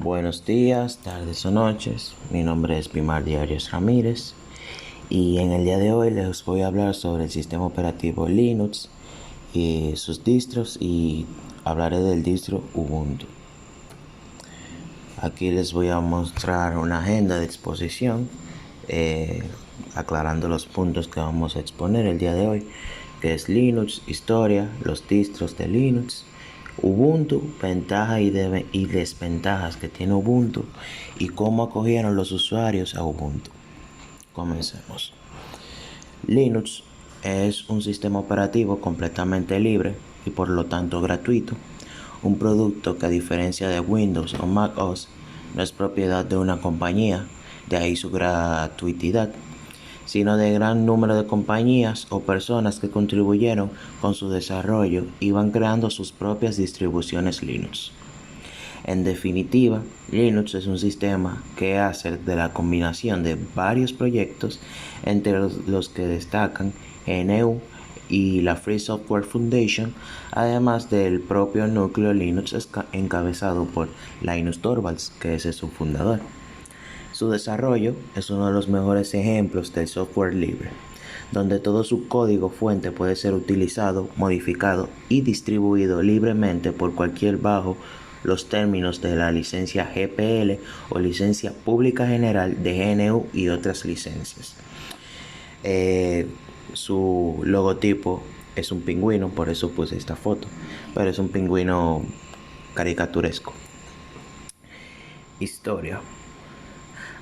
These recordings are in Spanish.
Buenos días, tardes o noches. Mi nombre es Pimardi Arias Ramírez y en el día de hoy les voy a hablar sobre el sistema operativo Linux y sus distros y hablaré del distro Ubuntu. Aquí les voy a mostrar una agenda de exposición aclarando los puntos que vamos a exponer el día de hoy, que es Linux, historia, los distros de Linux, Ubuntu, ventajas y desventajas que tiene Ubuntu y cómo acogieron los usuarios a Ubuntu. Comencemos. Linux es un sistema operativo completamente libre y por lo tanto gratuito, un producto que a diferencia de Windows o Mac OS no es propiedad de una compañía, de ahí su gratuidad, sino de gran número de compañías o personas que contribuyeron con su desarrollo y van creando sus propias distribuciones Linux. En definitiva, Linux es un sistema que hace de la combinación de varios proyectos, entre los que destacan GNU y la Free Software Foundation, además del propio núcleo Linux encabezado por Linus Torvalds, que es su fundador. Su desarrollo es uno de los mejores ejemplos del software libre, donde todo su código fuente puede ser utilizado, modificado y distribuido libremente por cualquier bajo los términos de la licencia GPL o licencia pública general de GNU y otras licencias. Su logotipo es un pingüino, por eso puse esta foto, pero es un pingüino caricaturesco. Historia.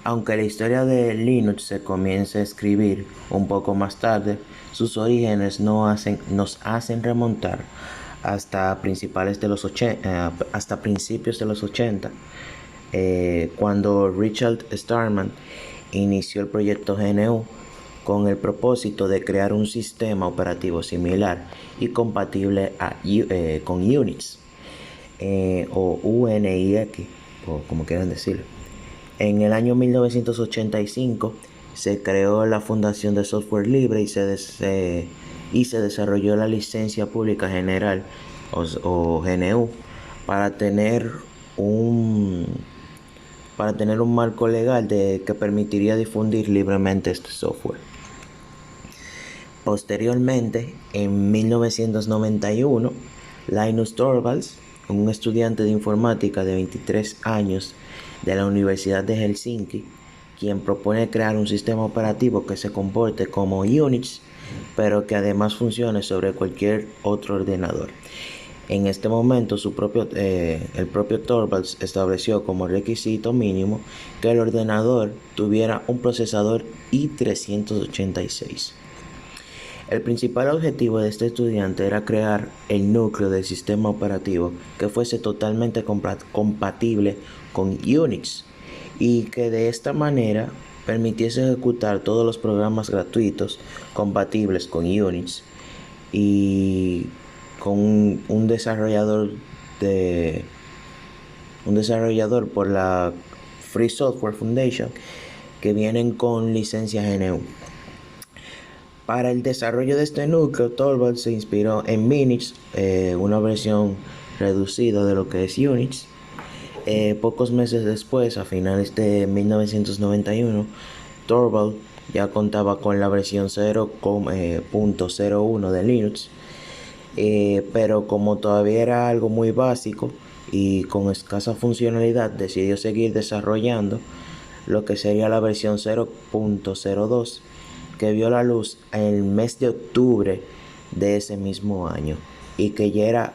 Aunque la historia de Linux se comienza a escribir un poco más tarde, sus orígenes nos hacen remontar hasta principios de los 80, cuando Richard Stallman inició el proyecto GNU con el propósito de crear un sistema operativo similar y compatible con Unix o UNIX, o como quieran decirlo. En el año 1985 se creó la Fundación de Software Libre y se desarrolló la Licencia Pública General o GNU para tener un marco legal que permitiría difundir libremente este software. Posteriormente, en 1991, Linus Torvalds, un estudiante de informática de 23 años de la Universidad de Helsinki, quien propone crear un sistema operativo que se comporte como Unix, pero que además funcione sobre cualquier otro ordenador. En este momento, el propio Torvalds estableció como requisito mínimo que el ordenador tuviera un procesador i386. El principal objetivo de este estudiante era crear el núcleo del sistema operativo que fuese totalmente compatible con Unix y que de esta manera permitiese ejecutar todos los programas gratuitos compatibles con Unix y con un desarrollador por la Free Software Foundation que vienen con licencia GNU. Para el desarrollo de este núcleo, Torvalds se inspiró en Minix, una versión reducida de lo que es Unix. Pocos meses después, a finales de 1991, Torvalds ya contaba con la versión 0.01 de Linux, pero como todavía era algo muy básico y con escasa funcionalidad, decidió seguir desarrollando lo que sería la versión 0.02, que vio la luz en el mes de octubre de ese mismo año y que ya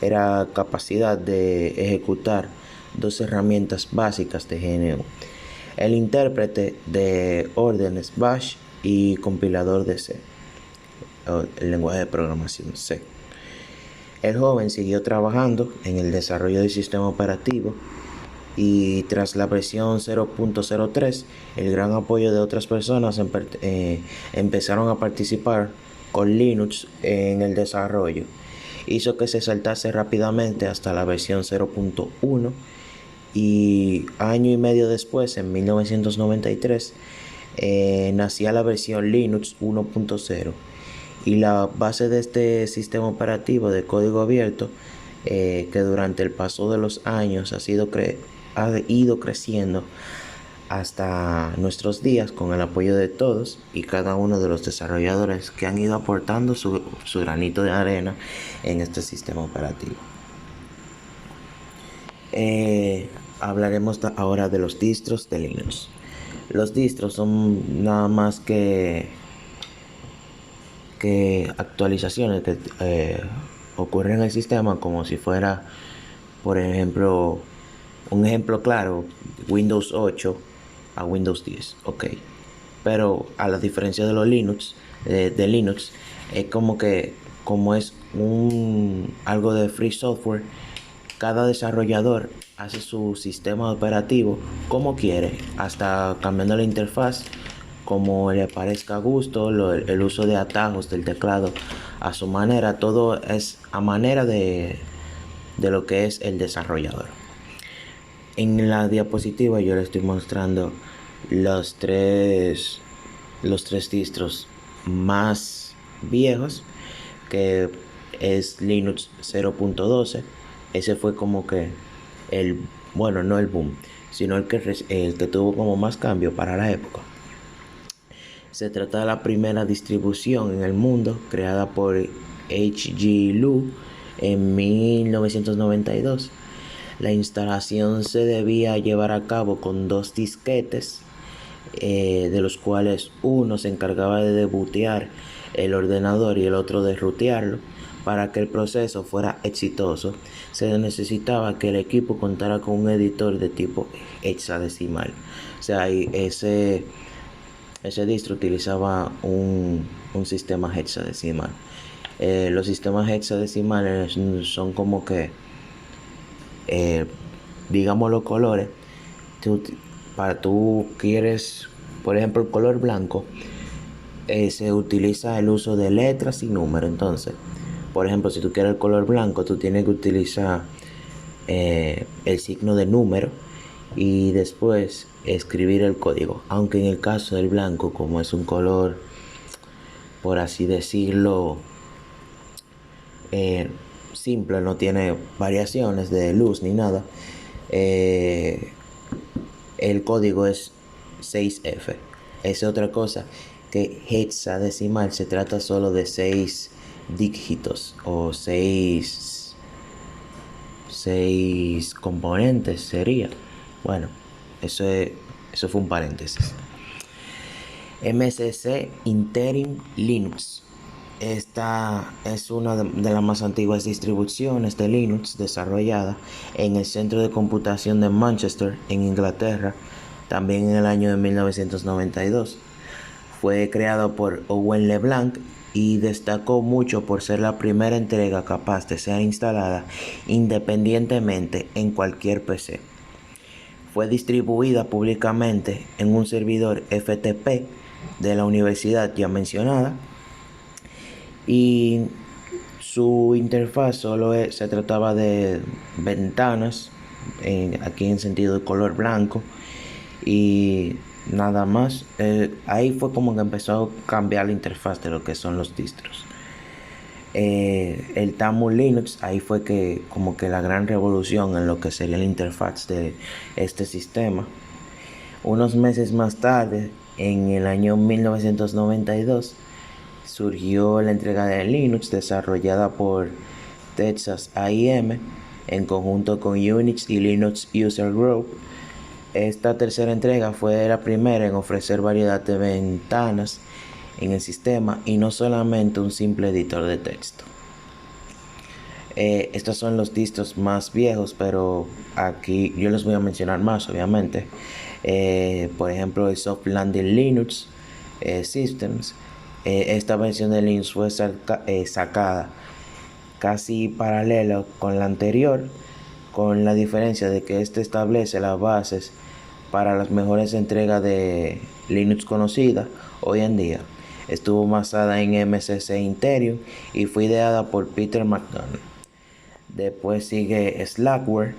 era capacidad de ejecutar dos herramientas básicas de GNU: el intérprete de órdenes Bash y compilador de C, el lenguaje de programación C. El joven siguió trabajando en el desarrollo del sistema operativo y tras la versión 0.03, el gran apoyo de otras personas empezaron a participar con Linux en el desarrollo. Hizo que se saltase rápidamente hasta la versión 0.1 y año y medio después, en 1993, nacía la versión Linux 1.0 y la base de este sistema operativo de código abierto que durante el paso de los años ha ido creciendo hasta nuestros días con el apoyo de todos y cada uno de los desarrolladores que han ido aportando su granito de arena en este sistema operativo. Hablaremos ahora de los distros de Linux. Los distros son nada más que actualizaciones que ocurren en el sistema, como si fuera, por ejemplo, un ejemplo claro, Windows 8 a Windows 10, ok. Pero a la diferencia de los Linux, de Linux, es como es algo de free software, cada desarrollador hace su sistema operativo como quiere, hasta cambiando la interfaz como le parezca a gusto, el uso de atajos del teclado a su manera, todo es a manera de lo que es el desarrollador. En la diapositiva yo le estoy mostrando los tres distros más viejos, que es Linux 0.12. Ese fue como que no el boom, sino el que tuvo como más cambio para la época. Se trata de la primera distribución en el mundo creada por H.G. Lu en 1992. La instalación se debía llevar a cabo con 2 disquetes, de los cuales uno se encargaba de debootear el ordenador y el otro de rootearlo. Para que el proceso fuera exitoso, se necesitaba que el equipo contara con un editor de tipo hexadecimal. O sea, ese distro utilizaba un sistema hexadecimal. Los sistemas hexadecimales son como que, digamos, los colores. Tú quieres, por ejemplo, el color blanco, se utiliza el uso de letras y números. Entonces, por ejemplo, si tú quieres el color blanco, tú tienes que utilizar el signo de número y después escribir el código. Aunque en el caso del blanco, como es un color, por así decirlo, simple, no tiene variaciones de luz ni nada, el código es 6F. Es otra cosa, que hexadecimal se trata solo de 6 dígitos o 6 componentes sería. Bueno, eso fue un paréntesis. MSC Interim Linux. Esta es una de las más antiguas distribuciones de Linux desarrollada en el Centro de Computación de Manchester, en Inglaterra, también en el año de 1992. Fue creado por Owen LeBlanc y destacó mucho por ser la primera entrega capaz de ser instalada independientemente en cualquier PC. Fue distribuida públicamente en un servidor FTP de la universidad ya mencionada, y su interfaz solo se trataba de ventanas, aquí en sentido de color blanco, y nada más. Ahí fue como que empezó a cambiar la interfaz de lo que son los distros. El Tamu Linux, ahí fue que como que la gran revolución en lo que sería la interfaz de este sistema. Unos meses más tarde, en el año 1992, surgió la entrega de Linux desarrollada por Texas A&M en conjunto con Unix y Linux User Group. Esta tercera entrega fue la primera en ofrecer variedad de ventanas en el sistema y no solamente un simple editor de texto. Estos son los distros más viejos, pero aquí yo les voy a mencionar más, obviamente. Por ejemplo, el Soft Landing Linux Systems. Esta versión de Linux fue sacada casi paralelo con la anterior, con la diferencia de que este establece las bases para las mejores entregas de Linux conocidas hoy en día. Estuvo basada en MSC Interim y fue ideada por Peter McDonald. Después sigue Slackware.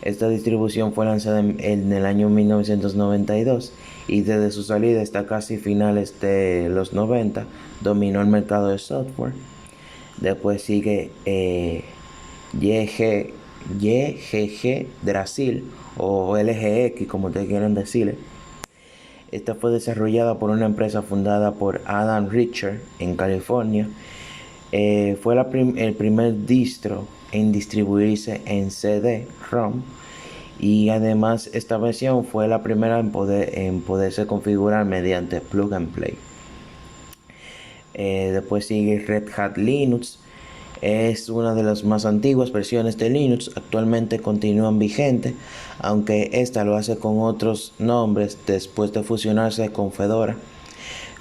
Esta distribución fue lanzada en el año 1992 y desde su salida hasta casi finales de los 90 dominó el mercado de software. Después sigue YG, YGG Brasil o LGX como te quieren decirle. Esta fue desarrollada por una empresa fundada por Adam Richter en California. Fue el primer distro en distribuirse en CD-ROM y además esta versión fue la primera en poderse configurar mediante plug and play. Después sigue Red Hat Linux. Es una de las más antiguas versiones de Linux. Actualmente continúan vigentes, aunque esta lo hace con otros nombres después de fusionarse con Fedora.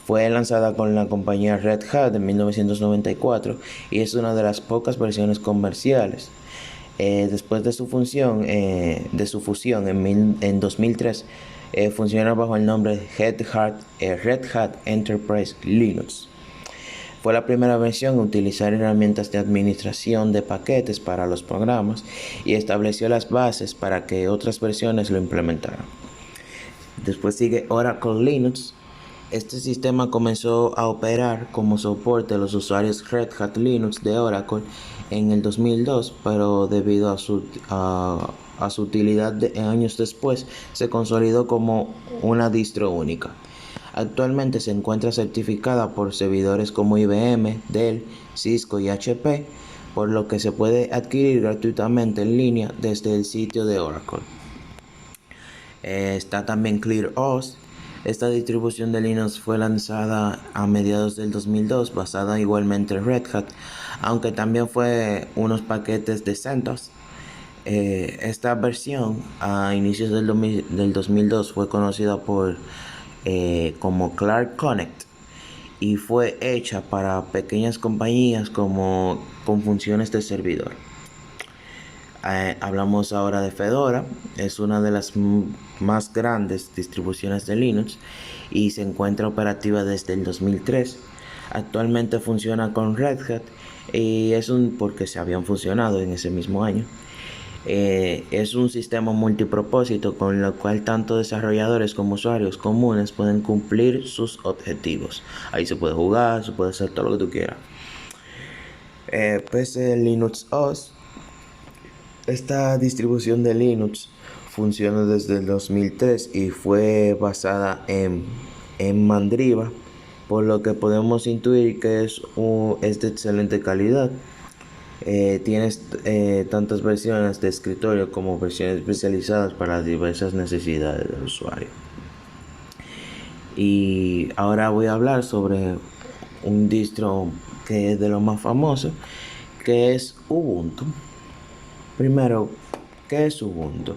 Fue lanzada con la compañía Red Hat en 1994 y es una de las pocas versiones comerciales. Después de su fusión en 2003, funciona bajo el nombre Red Hat Enterprise Linux. Fue la primera versión en utilizar herramientas de administración de paquetes para los programas y estableció las bases para que otras versiones lo implementaran. Después sigue Oracle Linux. Este sistema comenzó a operar como soporte a los usuarios Red Hat Linux de Oracle en el 2002, pero debido a su utilidad años después, se consolidó como una distro única. Actualmente se encuentra certificada por servidores como IBM, Dell, Cisco y HP, por lo que se puede adquirir gratuitamente en línea desde el sitio de Oracle. Está también ClearOS. Esta distribución de Linux fue lanzada a mediados del 2002, basada igualmente en Red Hat, aunque también fue unos paquetes de CentOS. Esta versión a inicios del 2002 fue conocida como Clark Connect y fue hecha para pequeñas compañías con funciones de servidor. Hablamos ahora de Fedora. Es una de las más grandes distribuciones de Linux y se encuentra operativa desde el 2003. Actualmente funciona con Red Hat y porque se habían fusionado en ese mismo año. Es un sistema multipropósito con el cual tanto desarrolladores como usuarios comunes pueden cumplir sus objetivos. Ahí se puede jugar, se puede hacer todo lo que tú quieras. PC Linux OS. Esta distribución de Linux funciona desde el 2003 y fue basada en Mandriva, por lo que podemos intuir que es de excelente calidad. Tienes tantas versiones de escritorio como versiones especializadas para diversas necesidades del usuario. Y ahora voy a hablar sobre un distro que es de lo más famoso, que es Ubuntu. Primero, ¿qué es Ubuntu?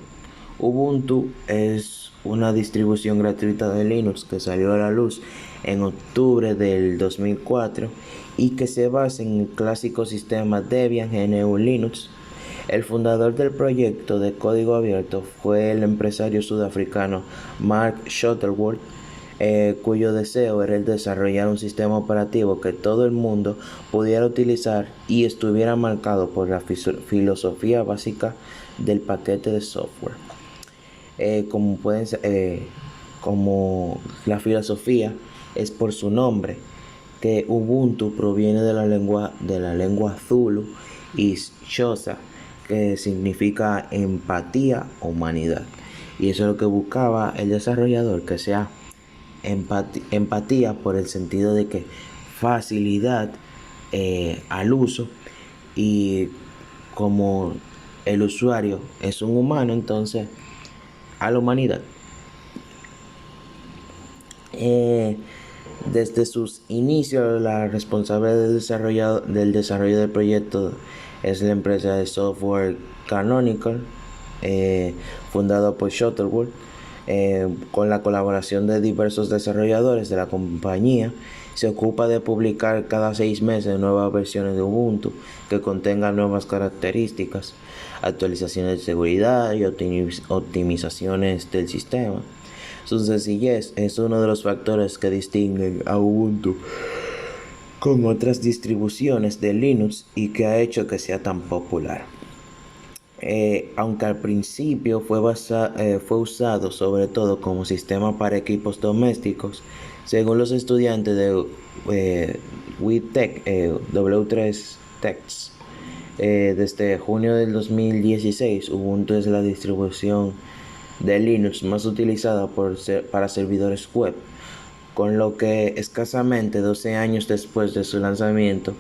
Ubuntu es una distribución gratuita de Linux que salió a la luz en octubre del 2004 y que se basa en el clásico sistema Debian GNU Linux. El fundador del proyecto de código abierto fue el empresario sudafricano Mark Shuttleworth, cuyo deseo era el desarrollar un sistema operativo que todo el mundo pudiera utilizar y estuviera marcado por la filosofía básica del paquete de software. Como la filosofía es por su nombre, que Ubuntu proviene de la lengua Zulu y Xhosa, que significa empatía o humanidad. Y eso es lo que buscaba el desarrollador, que sea empatía por el sentido de que facilidad al uso, y como el usuario es un humano, entonces a la humanidad. Desde sus inicios, la responsable del desarrollo del proyecto es la empresa de software Canonical, fundada por Shuttleworth, con la colaboración de diversos desarrolladores de la compañía. Se ocupa de publicar cada 6 meses nuevas versiones de Ubuntu que contengan nuevas características, actualizaciones de seguridad y optimizaciones del sistema. Su sencillez es uno de los factores que distinguen a Ubuntu con otras distribuciones de Linux y que ha hecho que sea tan popular. Aunque al principio fue usado sobre todo como sistema para equipos domésticos, según los estudiantes de W3 Techs, Desde junio del 2016, Ubuntu es la distribución de Linux más utilizada para servidores web, con lo que escasamente 12 años después de su lanzamiento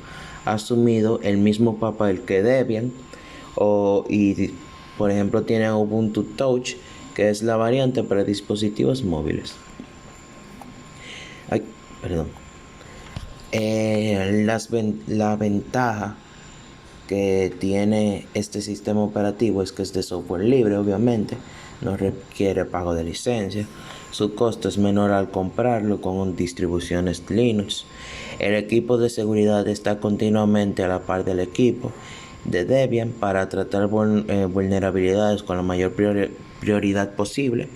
ha asumido el mismo papel que Debian y por ejemplo tiene Ubuntu Touch, que es la variante para dispositivos móviles. Ay, perdón. La ventaja que tiene este sistema operativo es que es de software libre, obviamente, no requiere pago de licencia, su costo es menor al comprarlo con distribuciones Linux. El equipo de seguridad está continuamente a la par del equipo de Debian para tratar vulnerabilidades con la mayor prioridad posible.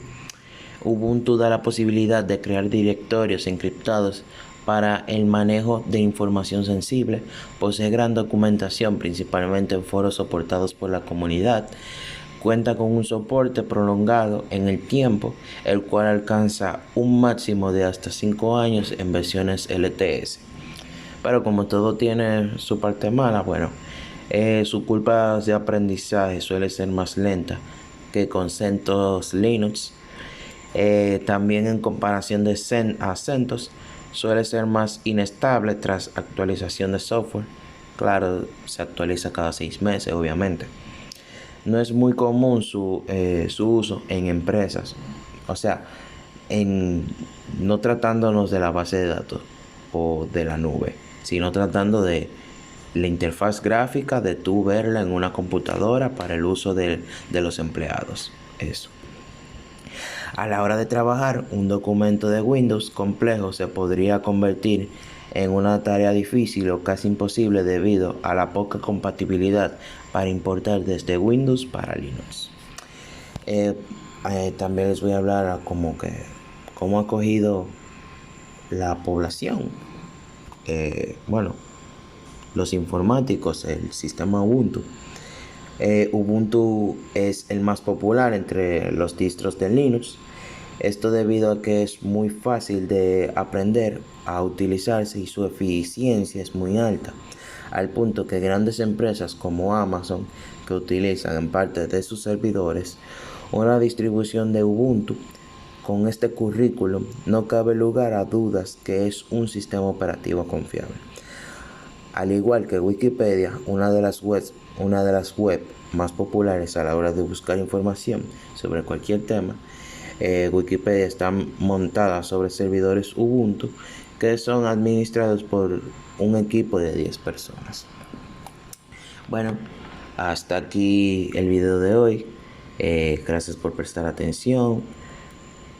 Ubuntu da la posibilidad de crear directorios encriptados para el manejo de información sensible, posee gran documentación, principalmente en foros soportados por la comunidad, cuenta con un soporte prolongado en el tiempo, el cual alcanza un máximo de hasta 5 años en versiones LTS. Pero como todo tiene su parte mala, su curva de aprendizaje suele ser más lenta que con CentOS Linux. También en comparación de a CentOS suele ser más inestable tras actualización de software. Claro, se actualiza cada 6 meses, obviamente. No es muy común su uso en empresas, o sea, no tratándonos de la base de datos o de la nube, sino tratando de la interfaz gráfica de tú verla en una computadora para el uso de los empleados. Eso. A la hora de trabajar, un documento de Windows complejo se podría convertir en una tarea difícil o casi imposible debido a la poca compatibilidad para importar desde Windows para Linux. También les voy a hablar a cómo ha cogido la población, los informáticos, el sistema Ubuntu. Ubuntu es el más popular entre los distros de Linux. Esto debido a que es muy fácil de aprender a utilizarse y su eficiencia es muy alta, al punto que grandes empresas como Amazon, que utilizan en parte de sus servidores una distribución de Ubuntu, con este currículum no cabe lugar a dudas que es un sistema operativo confiable. Al igual que Wikipedia, una de las web más populares a la hora de buscar información sobre cualquier tema, Wikipedia está montada sobre servidores Ubuntu que son administrados por un equipo de 10 personas. Bueno, hasta aquí el video de hoy. Gracias por prestar atención.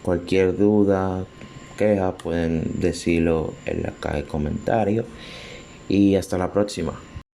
Cualquier duda, queja, pueden decirlo en la caja de comentarios. Y hasta la próxima.